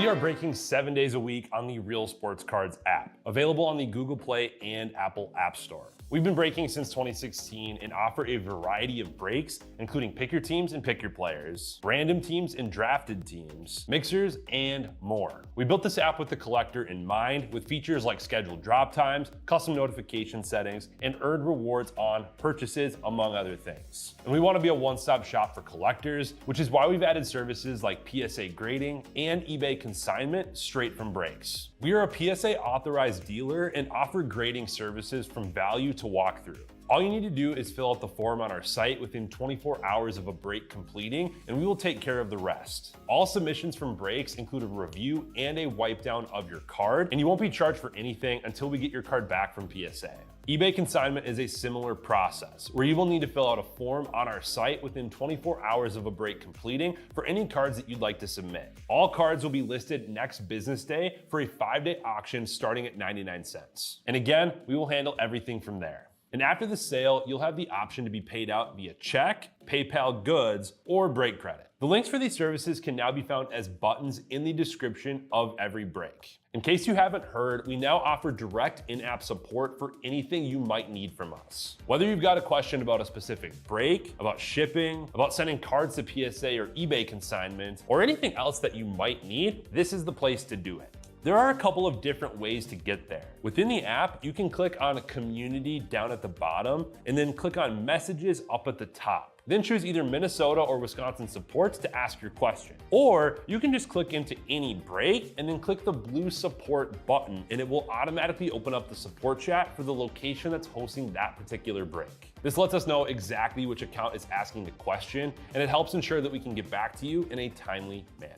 We are breaking 7 days a week on the Real Sports Cards app, available on the Google Play and Apple App Store. We've been breaking since 2016 and offer a variety of breaks, including pick your teams and pick your players, random teams and drafted teams, mixers, and more. We built this app with the collector in mind, with features like scheduled drop times, custom notification settings, and earned rewards on purchases, among other things. And we want to be a one-stop shop for collectors, which is why we've added services like PSA grading and eBay consignment straight from breaks. We are a PSA authorized dealer and offer grading services from value to walkthrough. All you need to do is fill out the form on our site within 24 hours of a break completing, and we will take care of the rest. All submissions from breaks include a review and a wipe down of your card, and you won't be charged for anything until we get your card back from PSA. eBay consignment is a similar process, where you will need to fill out a form on our site within 24 hours of a break completing for any cards that you'd like to submit. All cards will be listed next business day for a 5-day auction starting at 99 cents. And again, we will handle everything from there. And after the sale, you'll have the option to be paid out via check, PayPal goods, or break credit. The links for these services can now be found as buttons in the description of every break. In case you haven't heard, we now offer direct in-app support for anything you might need from us. Whether you've got a question about a specific break, about shipping, about sending cards to PSA or eBay consignment, or anything else that you might need, this is the place to do it. There are a couple of different ways to get there. Within the app, you can click on Community down at the bottom, and then click on Messages up at the top. Then choose either Minnesota or Wisconsin supports to ask your question. Or you can just click into any break and then click the blue support button, and it will automatically open up the support chat for the location that's hosting that particular break. This lets us know exactly which account is asking the question, and it helps ensure that we can get back to you in a timely manner.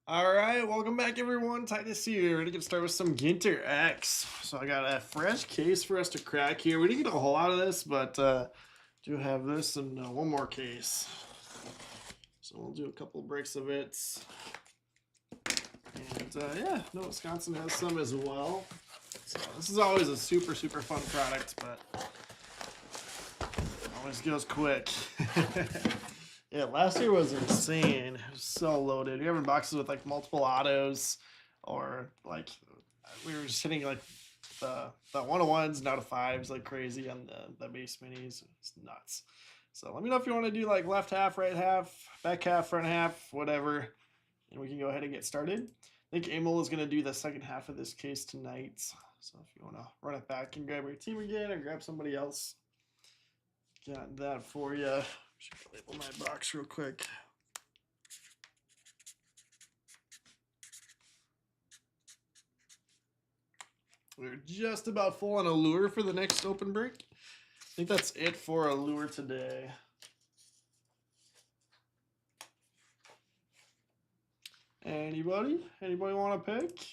All right, welcome back everyone. Titus here, ready to get started with some Ginter X. So I got a fresh case for us to crack here. We didn't get a whole lot of this, but do have this and one more case. So we'll do a couple of breaks of it. And yeah, no, Wisconsin has some as well. So this is always a super fun product, but always goes quick. Yeah, last year was insane. It was so loaded. You're having boxes with like multiple autos, or like we were just hitting like the 101s and out of 5s like crazy on the base minis. It's nuts. So let me know if you want to do like left half, right half, back half, front half, whatever, and we can go ahead and get started. I think Emil is going to do the second half of this case tonight. So if you want to run it back and grab your team again or grab somebody else, got that for you. Should label my box real quick. We're just about full on Allure for the next open break. I think that's it for Allure today. Anybody want to pick?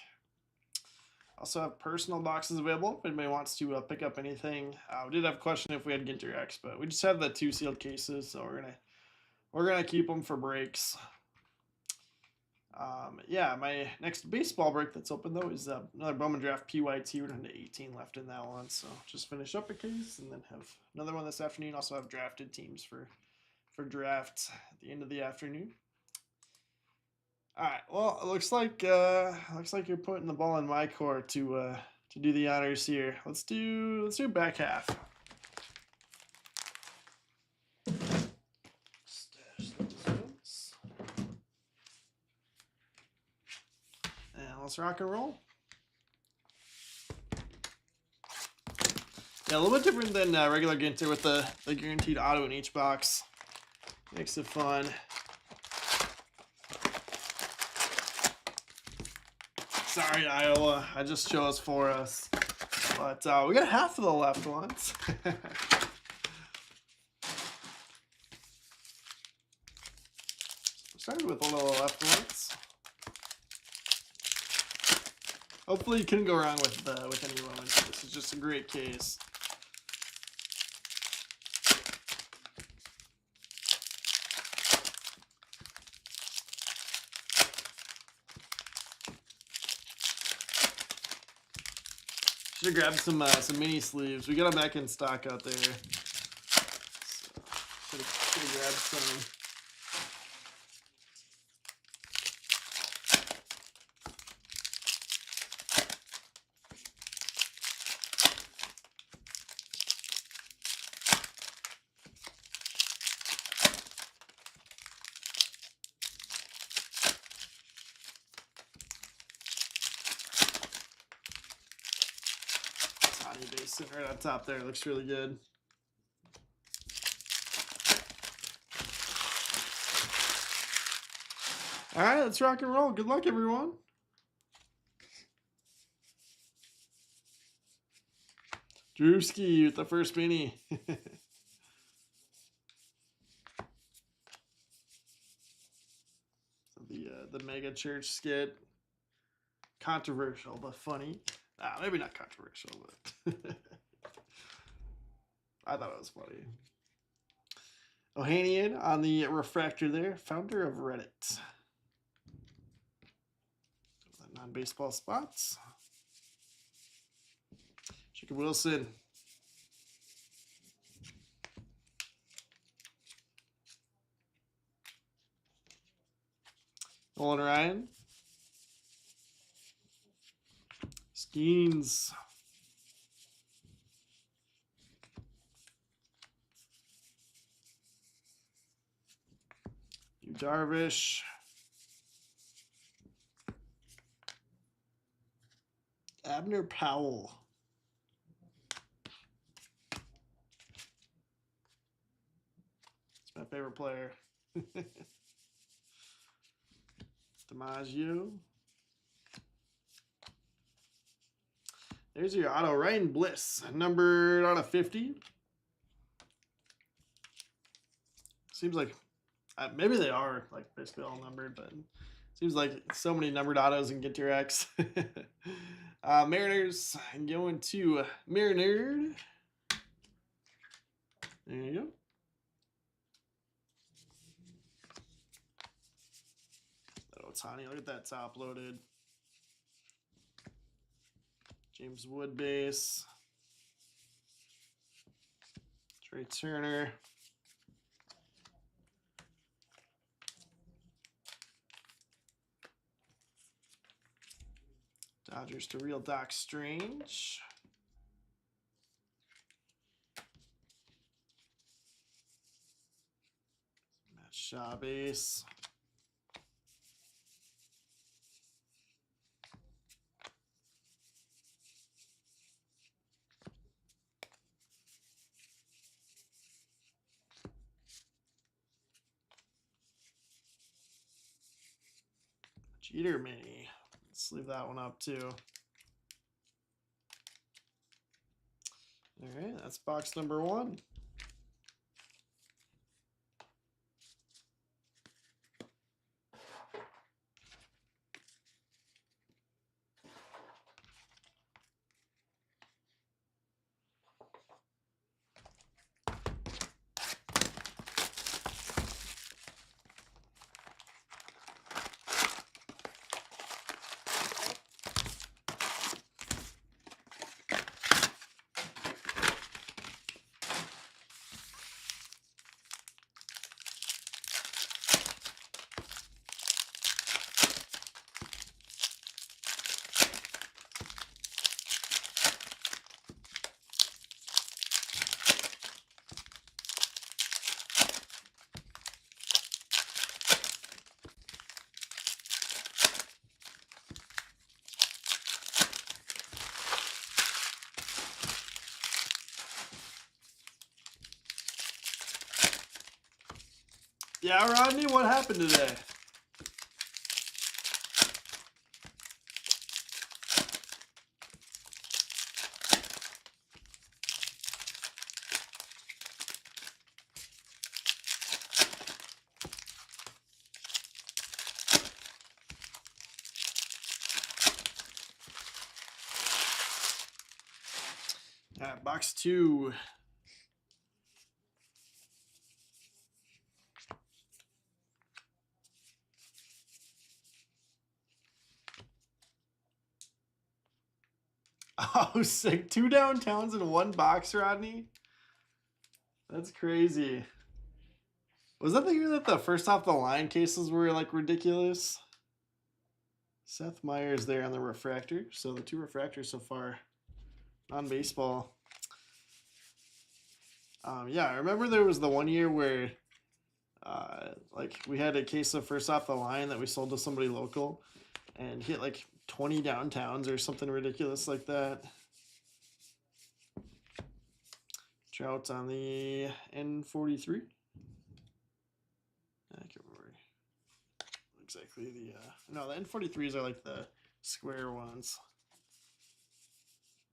Also have personal boxes available if anybody wants to pick up anything. We did have a question if we had Ginter X, but we just have the 2 sealed cases, so we're gonna keep them for breaks. Yeah, my next baseball break that's open though is another Bowman Draft PYT. We're down to 18 left in that one, so just finish up a case and then have another one this afternoon. Also have drafted teams for draft at the end of the afternoon. All right. Well, it looks like you're putting the ball in my court to do the honors here. Let's do back half. Stash those. And let's rock and roll. Yeah, a little bit different than regular Ginter with the guaranteed auto in each box. Makes it fun. Sorry, Iowa. I just chose for us. But we got half of the left ones. card with a little afterwards. Hopefully you couldn't go wrong with any moments. This is just a great case. Should have grabbed some mini sleeves. We got them back in stock out there. So, should have grabbed some. Base sitting right on top there. Looks really good. All right, let's rock and roll. Good luck, everyone. Drewski with the first mini. The mega church skit. Controversial but funny. Maybe not controversial, but I thought it was funny. Ohanian on the refractor there, founder of Reddit. Non-baseball spots. Jacob Wilson. Nolan Ryan. Skeens. Yu Darvish. Abner Powell. It's my favorite player. DiMaggio. There's your auto. Ryan Bliss, numbered out of 50. Seems like maybe they are like basically all numbered, but seems like so many numbered autos in Ginter X. Mariners going to Marinerd. There you go. That Ohtani, look at that top loaded. James Wood base. Trey Turner. Dodgers to real Doc Strange. Matt Shaw base. Jeter mini. Let's leave that one up too. All right, that's box number 1. Yeah, Rodney, what happened today? All right, box 2. Oh, sick. 2 downtowns in 1 box, Rodney. That's crazy. Was that the year that the first off the line cases were like ridiculous? Seth Meyers there on the refractor. So the 2 refractors so far on baseball. Yeah, I remember there was the one year where like we had a case of first off the line that we sold to somebody local and hit like 20 downtowns or something ridiculous like that. Trout's on the N43. I can't remember exactly the no, the N43s are like the square ones.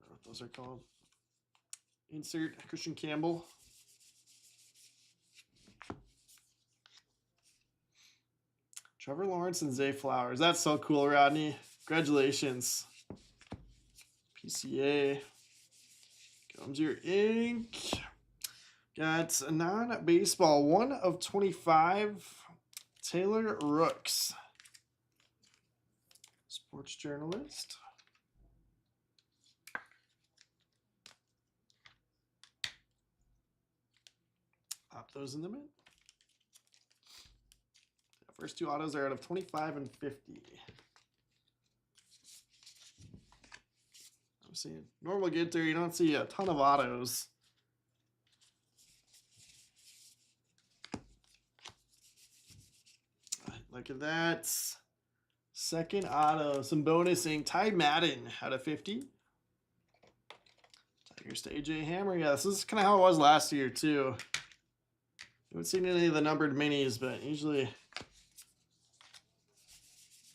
I don't know what those are called. Insert Christian Campbell. Trevor Lawrence and Zay Flowers. That's so cool, Rodney. Congratulations. PCA. Comes your ink. Got a non-baseball 1 of 25. Taylor Rooks. Sports journalist. Pop those in the mint. First 2 autos are out of 25 and 50. I'm seeing normal Ginter. You don't see a ton of autos. Look at that. Second auto. Some bonusing. Ty Madden out of 50. Tigers to AJ Hammer. Yeah, this is kind of how it was last year, too. Haven't seen any of the numbered minis, but usually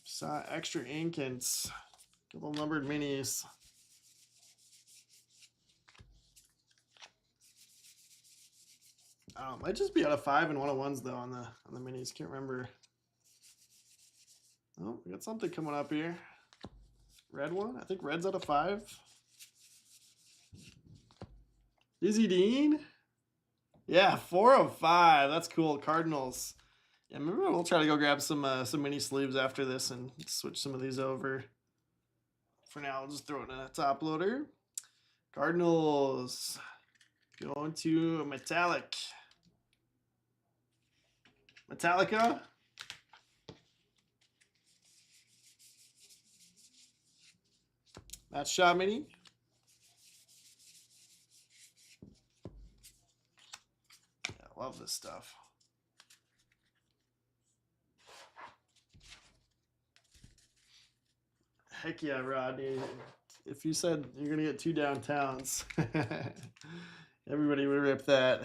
saw extra ink and a couple numbered minis. Might just be out of 5 and 1 of 1s though on the minis. Can't remember. Oh, we got something coming up here. Red one. I think red's out of 5. Izzy Dean. Yeah, 4 of 5. That's cool. Cardinals. Yeah, maybe we'll try to go grab some mini sleeves after this and switch some of these over. For now, I'll just throw it in a top loader. Cardinals going to metallic. Metallica. That's shot mini. Yeah, I love this stuff. Heck yeah, Rodney. If you said you're going to get 2 downtowns, everybody would rip that.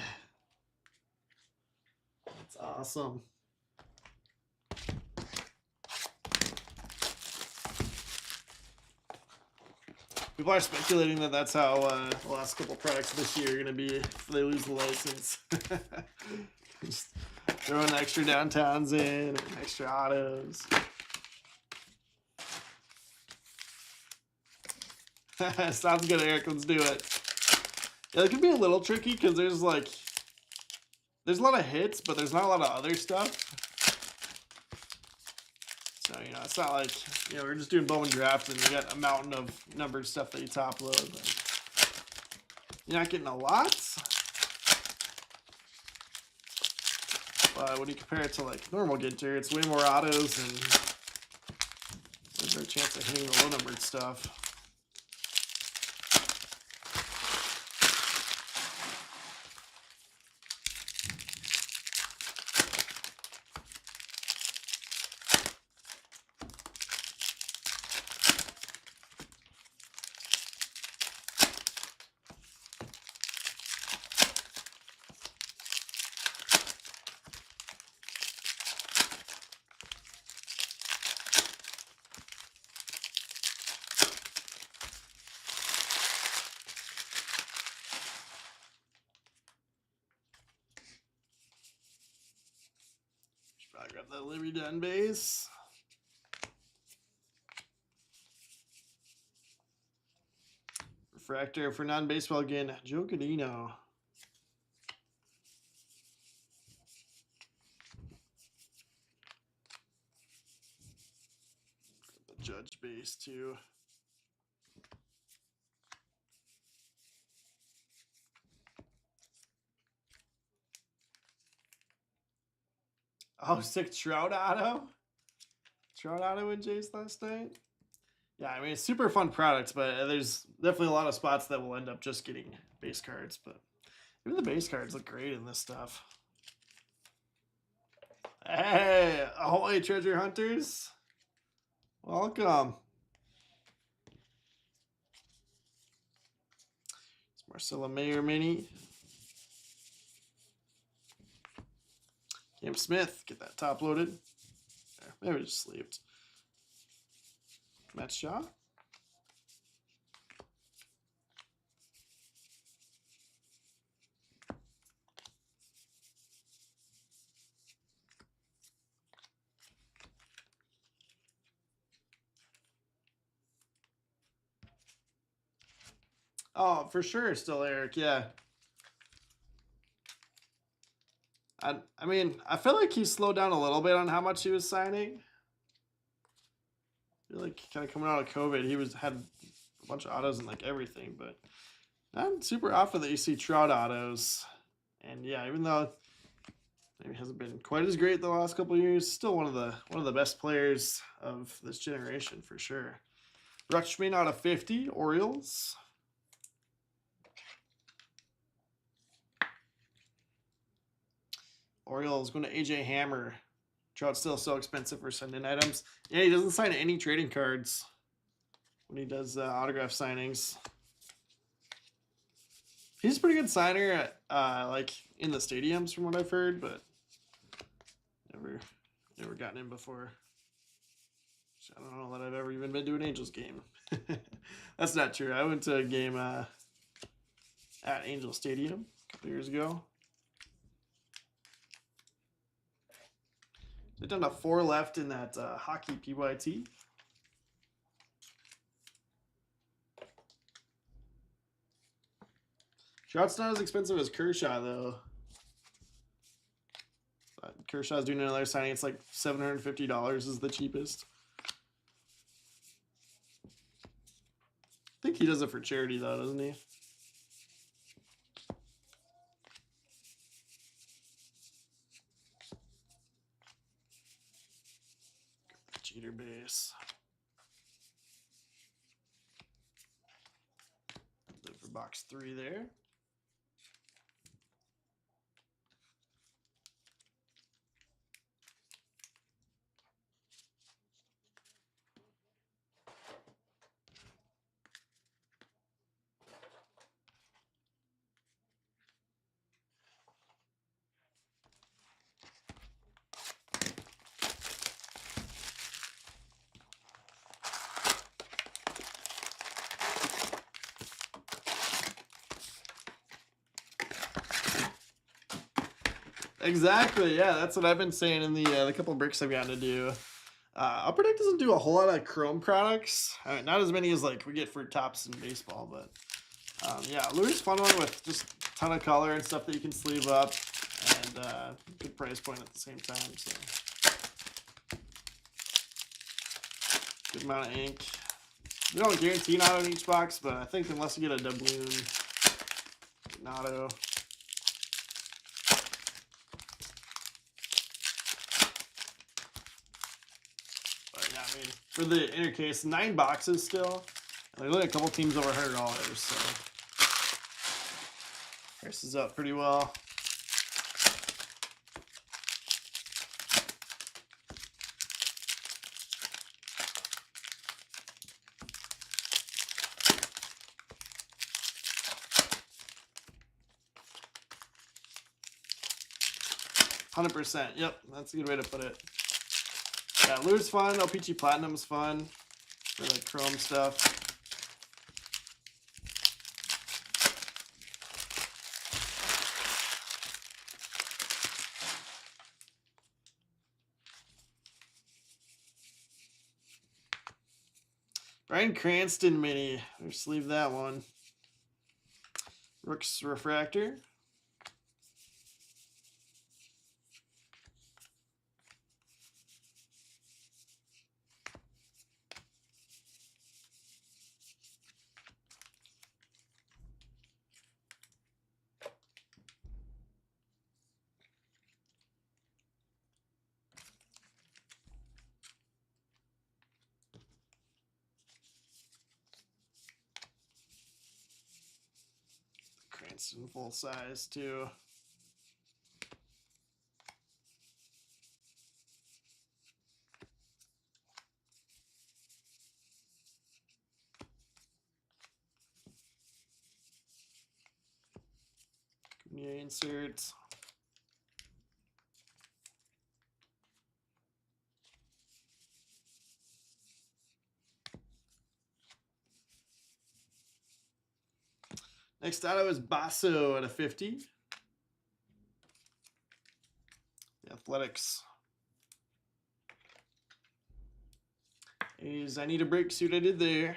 That's awesome. People are speculating that that's how the last couple products this year are going to be if they lose the license. Just throwing extra downtowns in and extra autos. Sounds good, Eric. Let's do it. Yeah, it could be a little tricky because there's a lot of hits, but there's not a lot of other stuff. So, it's not like, we're just doing Bowman draft and you got a mountain of numbered stuff that you top load. But you're not getting a lot. But when you compare it to like normal Ginter, it's way more autos and there's a chance of hitting the low numbered stuff. I grab that Libby Dunn base. Refractor for non-baseball again. Joe Godino. The Judge base too. Oh, sick Trout auto. Trout auto in Jays last night. Yeah, I mean, it's super fun product, but there's definitely a lot of spots that will end up just getting base cards. But even the base cards look great in this stuff. Hey, ahoy, treasure hunters. Welcome. It's Marcella Mayer mini. Cam Smith, get that top loaded. There, maybe just sleeved. Matt Shaw. Oh, for sure, still Eric. Yeah. I mean, I feel like he slowed down a little bit on how much he was signing. I feel like kind of coming out of COVID, he had a bunch of autos and like everything, but not super often that you see Trout autos. And yeah, even though maybe hasn't been quite as great the last couple of years, still one of the best players of this generation for sure. Rutschman out of 50, Orioles. Orioles going to AJ Hammer. Trout's still so expensive for sending items. Yeah, he doesn't sign any trading cards when he does autograph signings. He's a pretty good signer, like in the stadiums, from what I've heard, but never gotten in before. I don't know that I've ever even been to an Angels game. That's not true. I went to a game at Angel Stadium a couple years ago. They've done a 4 left in that hockey PYT. Trout's not as expensive as Kershaw, though. But Kershaw's doing another signing. It's like $750 is the cheapest. I think he does it for charity, though, doesn't he? Cheater base. Live for box 3 there. Exactly, yeah, that's what I've been saying in the couple of breaks I've gotten to do. Upper Deck doesn't do a whole lot of Chrome products. I mean, not as many as like we get for Tops in baseball, but yeah, Lure's fun one with just a ton of color and stuff that you can sleeve up, and good price point at the same time. So good amount of ink. We don't guarantee an auto in each box, but I think unless you get a doubloon, an auto. I mean, for the inner case, 9 boxes still. And there's only a couple teams over $100, so price is up pretty well. %. Yep, that's a good way to put it. Yeah, Lure's fun. LPG Platinum's fun for the Chrome stuff. Bryan Cranston mini. We'll sleeve that one. Brooks Refractor. Cranston full size too. Inserts. Next auto is Basso at a 50. The Athletics. I need a break, see what I did there.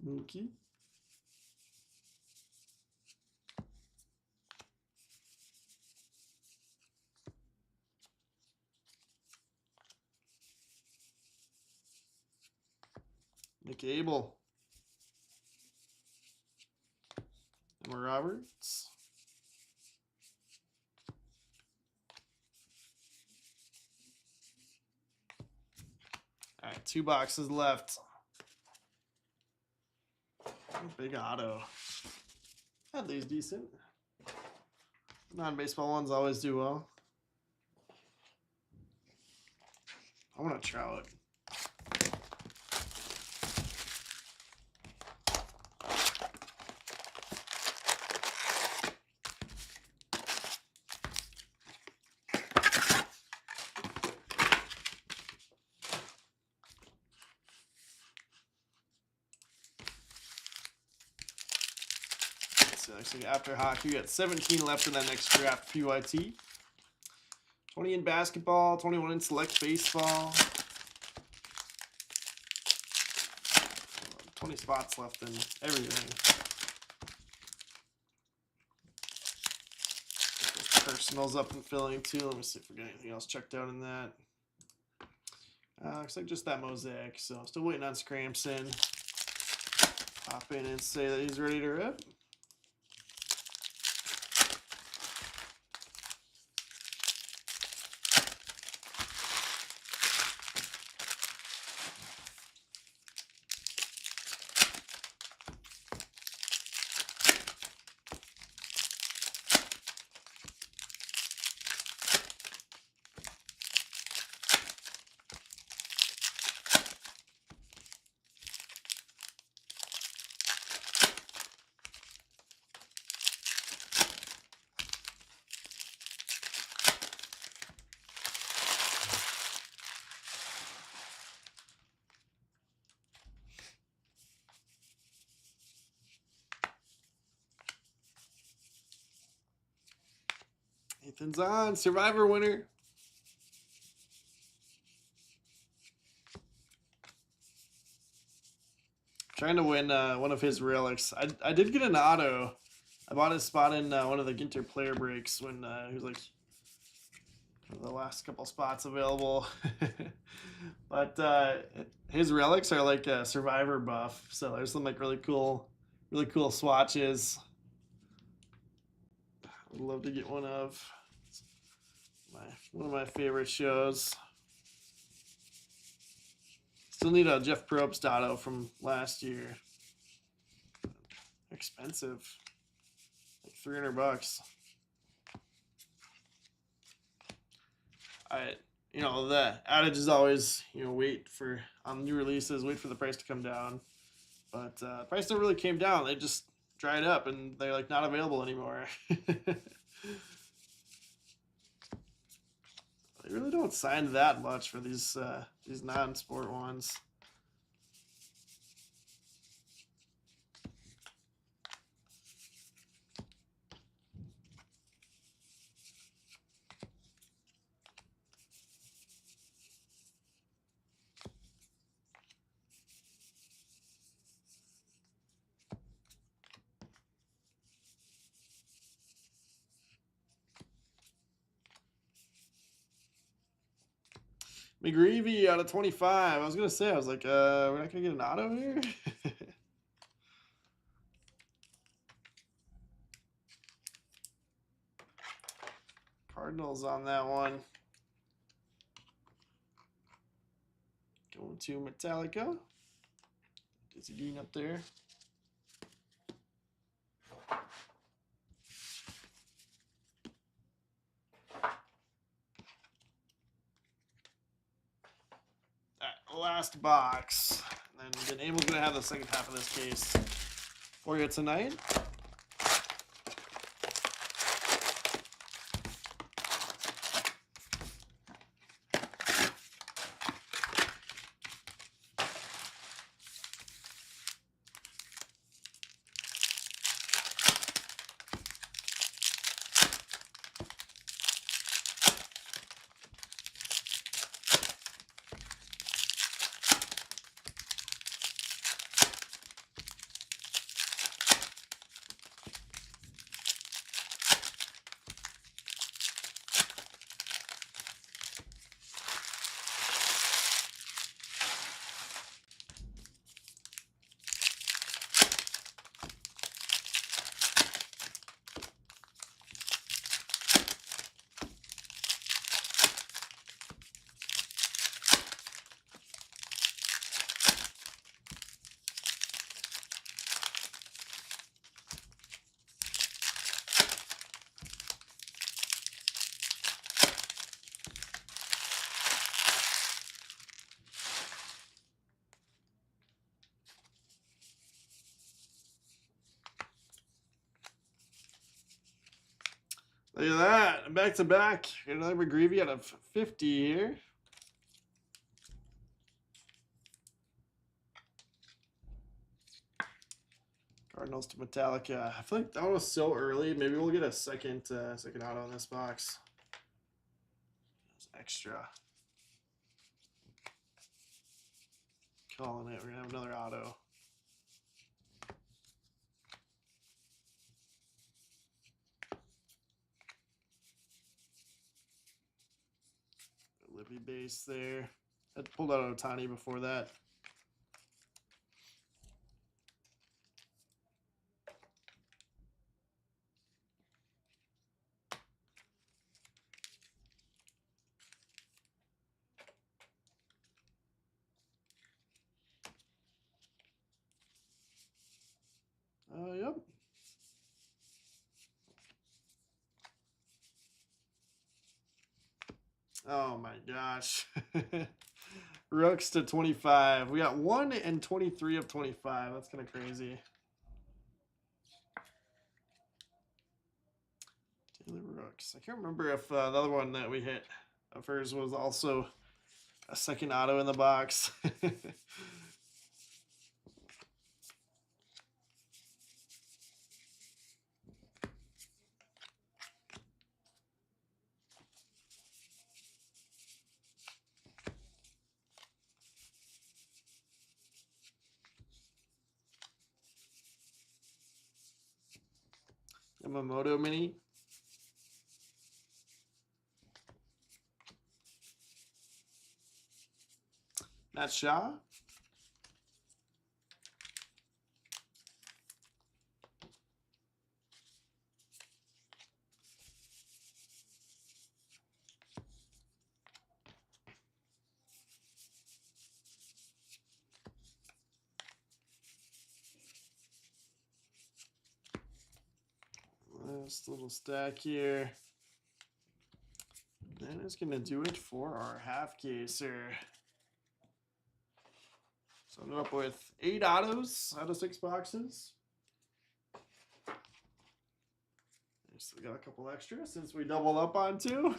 Mookie. McAble. Emma Roberts. All right, 2 boxes left. Big auto. At least decent. Non-baseball ones always do well. I want a Trout. So actually, after hockey, we got 17 left in that next draft. PYT. 20 in basketball, 21 in select baseball. 20 spots left in everything. Personals up and filling too. Let me see if we got anything else checked out in that. Looks like just that mosaic. So still waiting on Scramson. Pop in and say that he's ready to rip. Ethan's on. Survivor winner. Trying to win one of his relics. I did get an auto. I bought his spot in one of the Ginter player breaks when he was like the last couple spots available. But his relics are like a Survivor buff. So there's some like really cool swatches. I'd love to get one of. One of my favorite shows. Still need a Jeff Probst auto from last year. Expensive, like $300. The adage is always, wait for on new releases, wait for the price to come down. But the price never really came down. They just dried up and they're like not available anymore. They really don't sign that much for these non-sport ones. McGreevy out of 25. I was gonna say, I was like, we're not gonna get an auto here. Cardinals on that one. Going to Metallica. Dizzy Dean up there. Last box. And then Abel's going to have the second half of this case for you tonight. Look at that. Back to back. Another McGreevy out of 50 here. Cardinals to Metallica. I feel like that was so early. Maybe we'll get a second auto in this box. It's extra. Calling it. We're gonna have another auto. Libby base there. Had pulled out Ohtani before that. Yep. Oh my gosh. Rooks to 25. We got 1 and 23 of 25. That's kind of crazy. Taylor Rooks. I can't remember if the other one that we hit of hers was also a second auto in the box. Yamamoto mini. Matt Shaw. Last little stack here. That is going to do it for our half caser. So I'm up with 8 autos out of 6 boxes. Still got a couple extra since we doubled up on 2.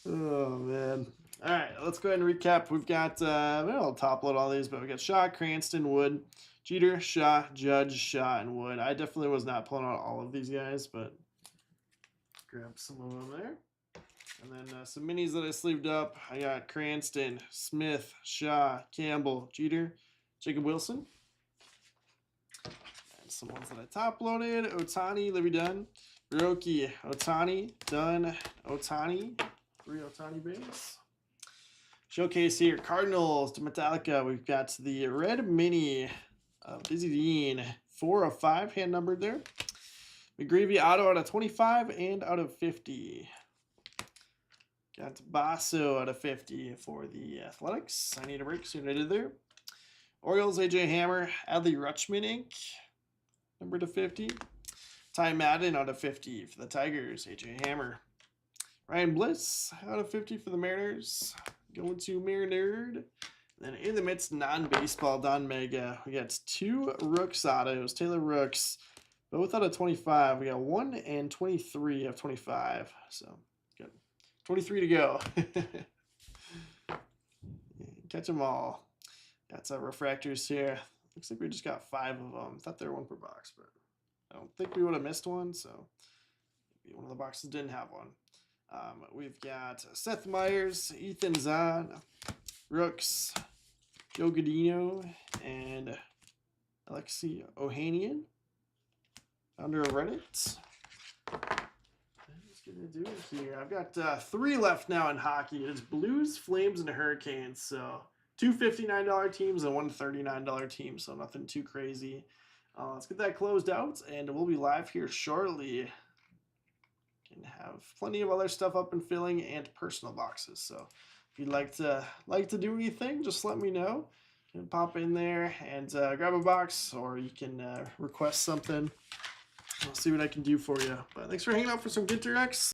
Oh man. All right, let's go ahead and recap. We've got I'll top load all these, but we got Shaw, Cranston, Wood, Jeter, Shaw, Judge, Shaw, and Wood. I definitely was not pulling out all of these guys, but grab some of them there. And then some minis that I sleeved up. I got Cranston, Smith, Shaw, Campbell, Jeter, Jacob Wilson. And some ones that I top loaded. Ohtani, Livy Dunn, Roki, Ohtani, Dunn, Ohtani. 3 Ohtani base. Showcase here, Cardinals to Metallica. We've got the red mini of Dizzy Dean, 4 of 5, hand numbered there. McGreevy auto out of 25 and out of 50. Got Basso out of 50 for the Athletics. I need a break, so I did there. Orioles, AJ Hammer, Adley Rutschman Inc. Number to 50. Ty Madden out of 50 for the Tigers, AJ Hammer. Ryan Bliss out of 50 for the Mariners. Going to Marinerd. Then in the midst, non-baseball, Don Mega. We got 2 Rooks autos, Taylor Rooks, both out of 25. We got 1 and 23 of 25. So, good. 23 to go. Catch them all. Got some refractors here. Looks like we just got 5 of them. Thought there were 1 per box, but I don't think we would have missed one, so maybe one of the boxes didn't have one. We've got Seth Meyers, Ethan Zahn, Rooks, Joe Godino, and Alexi Ohanian. Founder of Reddit. What's gonna do it here? I've got 3 left now in hockey. It's Blues, Flames, and Hurricanes. So 2 $59 teams and 1 $39 team. So nothing too crazy. Let's get that closed out, and we'll be live here shortly. Can have plenty of other stuff up and filling and personal boxes. So if you'd like to do anything, just let me know. You can pop in there and grab a box, or you can request something. I'll see what I can do for you. But thanks for hanging out for some Ginter X.